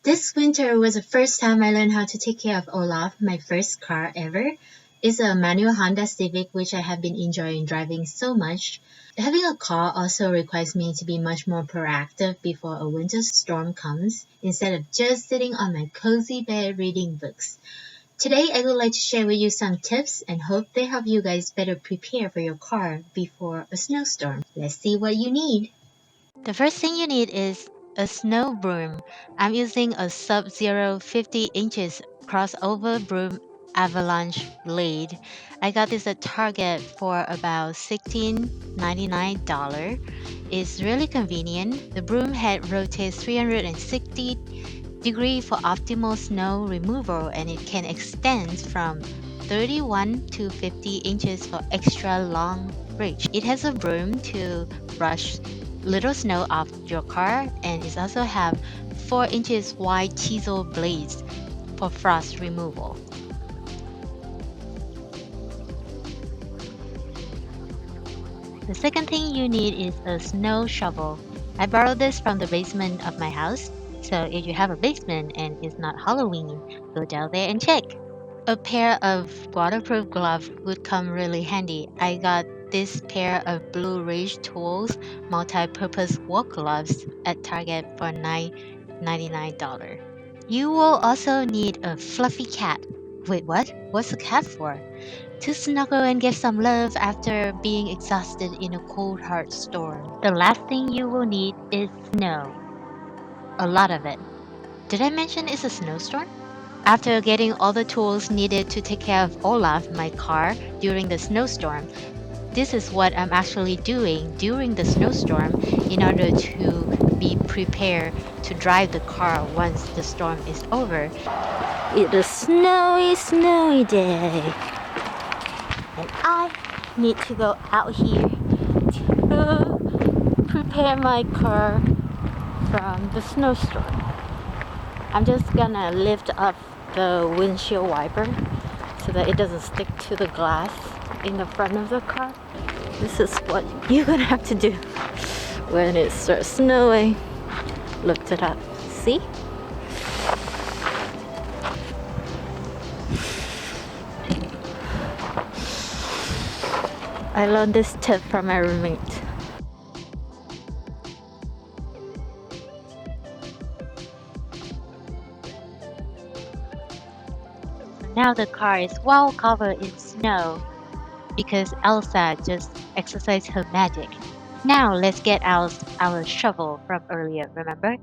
This winter was the first time I learned how to take care of Olaf, my first car ever. It's a manual Honda Civic which I have been enjoying driving so much. Having a car also requires me to be much more proactive before a winter storm comes, instead of just sitting on my cozy bed reading books. Today I would like to share with you some tips and hope they help you guys better prepare for your car before a snowstorm. Let's see what you need. The first thing you need is a snow broom. I'm using a Sub-Zero 50 inches crossover broom avalanche blade. I got this at Target for about $16.99. It's really convenient. The broom head rotates 360 degrees for optimal snow removal, and it can extend from 31 to 50 inches for extra long reach. It has a broom to brush little snow off your car, and it also have 4 inches wide chisel blades for frost removal. The second thing you need is a snow shovel. I borrowed this from the basement of my house, so if you have a basement and it's not Halloween, go down there and check. A pair of waterproof gloves would come really handy. I got this pair of Blue Ridge Tools multi-purpose work gloves at Target for $9.99. You will also need a fluffy cat. Wait, what? What's a cat for? To snuggle and give some love after being exhausted in a cold, hard storm. The last thing you will need is snow. A lot of it. Did I mention it's a snowstorm? After getting all the tools needed to take care of Olaf, my car, during the snowstorm, this is what I'm actually doing during the snowstorm in order to be prepared to drive the car once the storm is over. It's a snowy, snowy day, and I need to go out here to prepare my car from the snowstorm. I'm just gonna lift up the windshield wiper so that it doesn't stick to the glass in the front of the car. This is what you're gonna have to do when it starts snowing. Lift it up. See? I learned this tip from my roommate. Now the car is well covered in snow because Elsa just exercised her magic. Now let's get out our shovel from earlier, remember?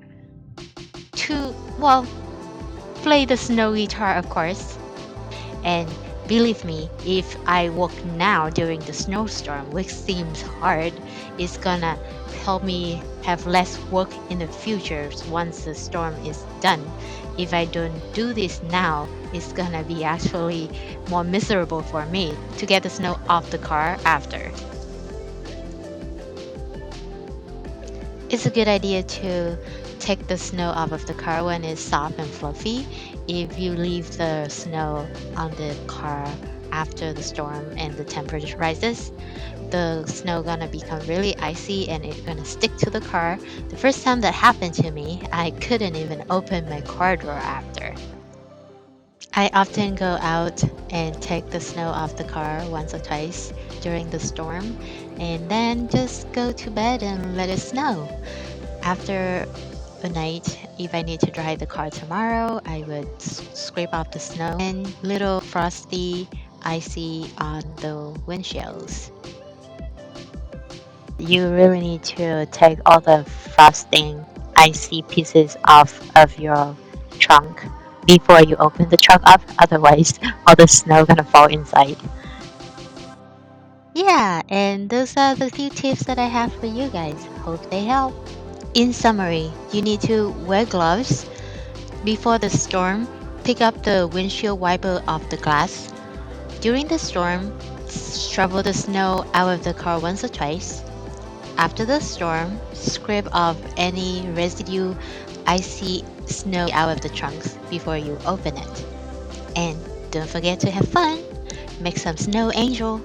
To, well, play the snow guitar, of course. And believe me, if I work now during the snowstorm, which seems hard, it's gonna help me have less work in the future once the storm is done. If I don't do this now, it's gonna be actually more miserable for me to get the snow off the car after. It's a good idea to take the snow off of the car when it's soft and fluffy. If you leave the snow on the car after the storm and the temperature rises, the snow gonna become really icy and it's gonna stick to the car. The first time that happened to me, I couldn't even open my car door after. I often go out and take the snow off the car once or twice during the storm and then just go to bed and let it snow. After a night, if I need to drive the car tomorrow, I would scrape off the snow and little frosty, icy on the windshields. You really need to take all the frosting, icy pieces off of your trunk before you open the trunk up, otherwise all the snow gonna fall inside. Yeah, and those are the few tips that I have for you guys. Hope they help. In summary, you need to wear gloves before the storm. Pick up the windshield wiper off the glass. During the storm, shovel the snow out of the car once or twice. After the storm, scrape off any residue icy snow out of the trunks before you open it. And don't forget to have fun. Make some snow angel.